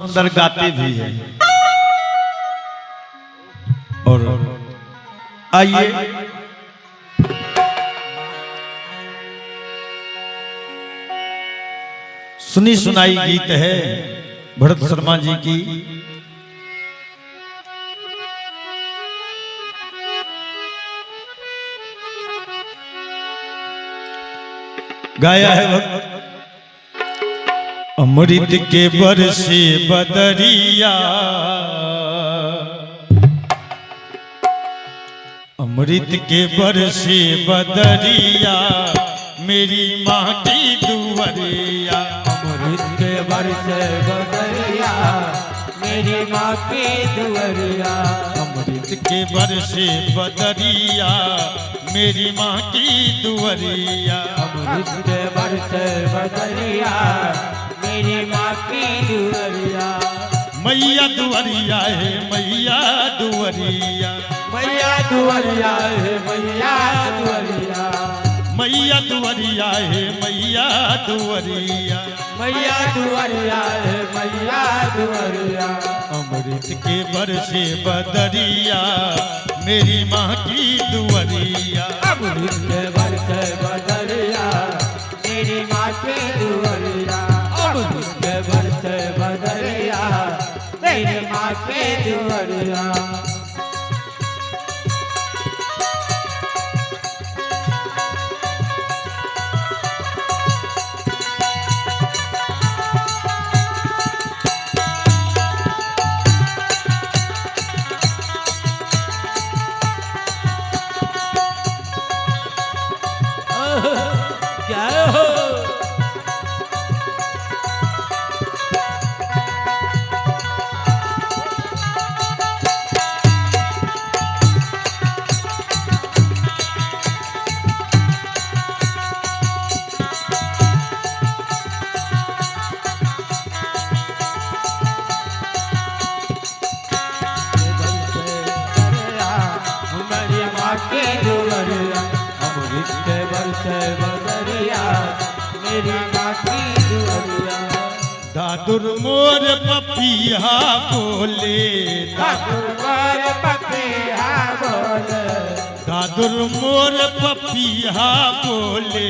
सुंदर गाते भी हैं। और आइए सुनी सुनाई गीत है भरत शर्मा जी की। गाया है भक्त अमृत के बरसे बदरिया, अमृत के बरसे बदरिया मेरी माँ की दुवरिया। अमृत के बरसे बदरिया मेरी माँ की दुवरिया। अमृत के बरसे बदरिया मेरी माँ की दुवरिया। अमृत के बरसे बदरिया मेरी माँ की दुवरिया। मैया दुवरिया है मैया दुवरिया, मैया दुवरिया है मैया दुवरिया। मैया दुवरिया है मैया दुवरिया, मैया दुवरिया है मैया दुवरिया। अमृत के बरसे बदरिया मेरी माँ की दुवरिया। अमृत के बरसे बदरिया मेरी माँ की दुवरिया। अमृत के बरसे बदरिया मेरी माँ की दुवरिया। क्या हो हमारी माँ के दुवरिया। अमृत के बरसे बदरिया मेरी माँ की दुवरिया। दादुर मोर पपिया बोले, ठाकुर मोर पपिया बोले। दादुर मोर पपिया बोले,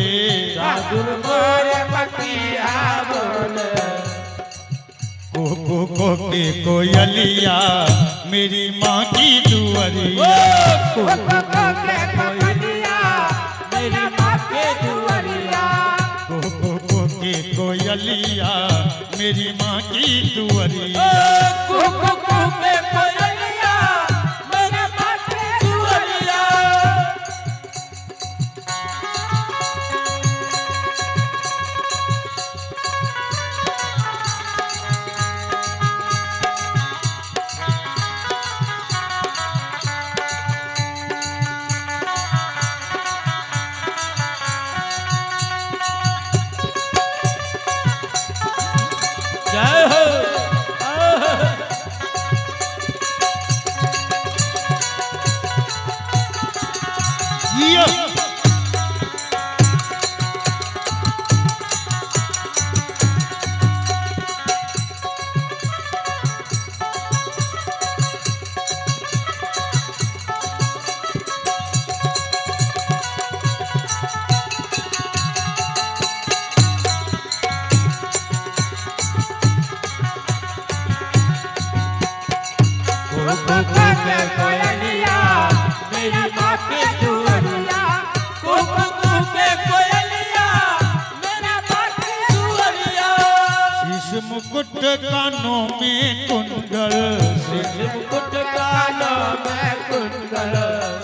ठाकुर मोर पपिया बोले। को के कोयलिया मेरी माँ की दुवरिया। के कोयलिया मेरी माँ के दुवरिया। को के कोयलिया मेरी माँ की दुवरिया। के कोयलिया मेरी माँ के दुवरिया। जय हो ये के कोयलिया मेरी माँ के दुवरिया। के कोयलिया मेरी माँ के दुवरिया। शीश मुकुट कानों में कुंडल, शीश मुकुट कानों में कुंडल।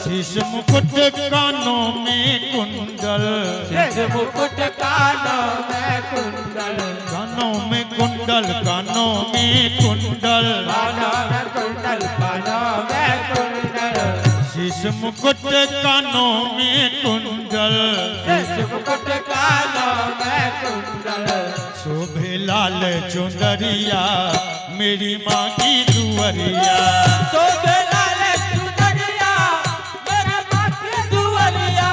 शीश मुकुट कानों में कुंडल, शीश मुकुट कानों में कुंडल। कानों में कुंडल, कानों में कुंडल, कानों में कुंडल कानों में कुंडल। शीश मुकुट कानों में कुंडल, शीश मुकुट कानों में कुंडल। शोभे लाल चुंदरिया मेरी माँ की दुवरिया। शोभे लाल चुनरिया मेरी माँ की दुवरिया।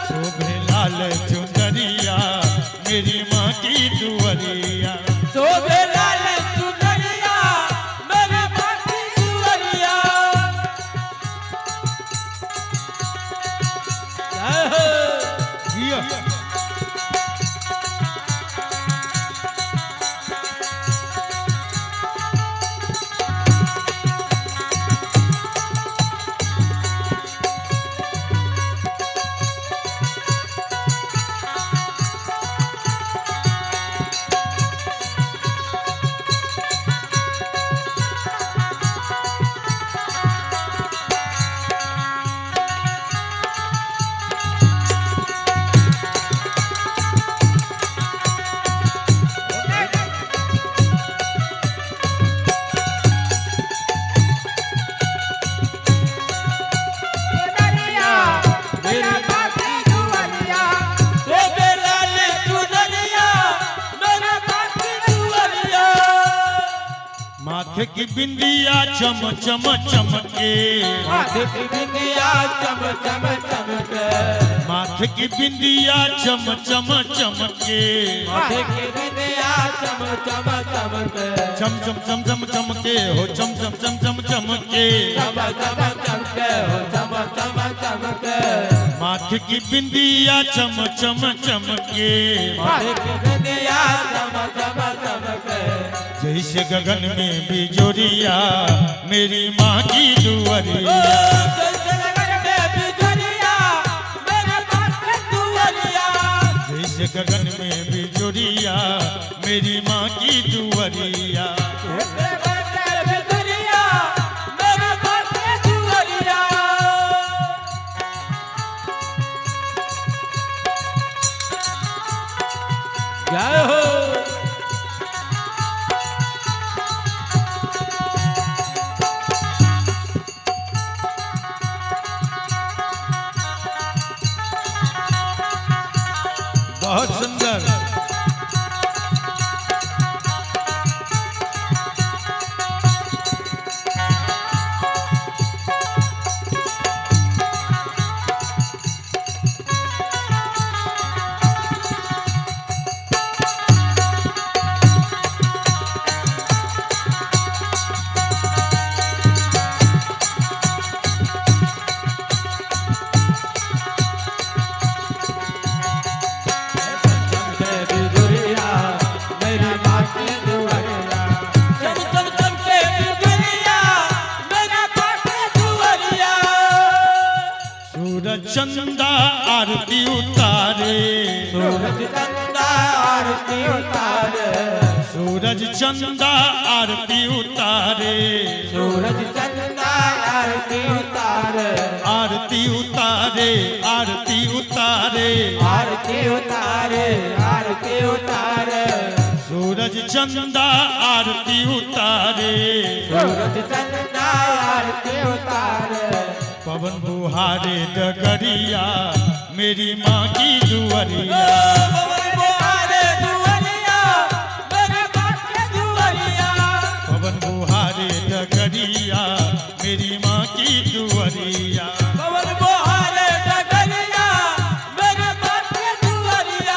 शोभे लाल चुंदरिया मेरी माँ की दुवरिया। शोभे लाल चुनरिया माथे की बिंदिया चम चम चमके, माथे की बिंदिया चम चम चमके, माथे की बिंदिया चम चम चमके, माथे की बिंदिया चम चम चमके, चम चम चम चम चमके हो चम चम चम चम चमके, चम चम चमके हो चम चम चमके, माथे की बिंदिया चम चम चमके, माथे की बिंदिया चम चम चमके, जैसे गगन में बिजोरिया मेरी माँ की दुआरिया, जैसे गगन में बिजलियां मेरे माँ की दुआरिया, जैसे गगन में बिजोरिया मेरी माँ की दुआरिया। जैसे गगन में बिजलियां मेरे माँ की दुआरिया। जय हो। बहुत सुंदर। चंदा आरती उतारे, सूरज चंदा आरती उतारे, सूरज चंदा आरती उतारे, सूरज चंदा आरती उतारे, आरती उतारे, आरती उतारे, आरती उतारे, आरती उतारे, सूरज चंदा आरती उतारे, सूरज चंदा आरती उतारे, पवन बुहारे डगरिया मेरी माँ की दुआरिया, पवन बुहारे दुआरिया मेरे माँ की दुआरिया, पवन बुहारे डगरिया मेरी माँ की दुआरिया। पवन बुहारे डगरिया मेरे माँ की दुआरिया।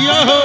यो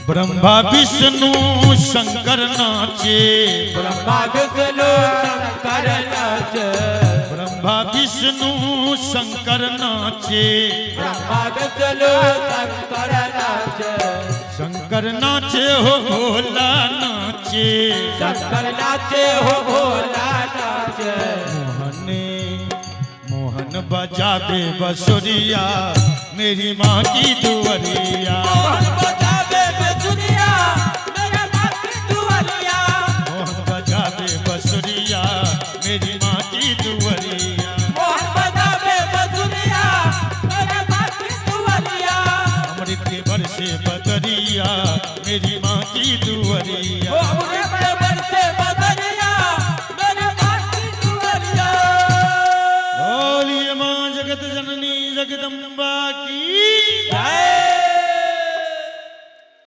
ब्रह्मा विष्णु शंकर नाचे, ब्रह्मा विष्णु शंकर नाचे, ब्रह्मा विष्णु शंकर नाचे, ब्रह्मा विष्णु शंकर नाचे, शंकर नाचे हो भोला नाचे, शंकर नाचे हो भोला नाचे, मोहन बजावे बसुरिया मेरी माँ की दुआरिया, मोहन बजावे बसुरिया मेरे माँ की दुआरिया, मोहन बजावे बसुरिया मेरी माँ की दुआरिया, मोहन बजावे बसुरिया मेरे माँ की दुआरिया, अमृत के बरसे बदरिया मेरी माँ की दुआरिया।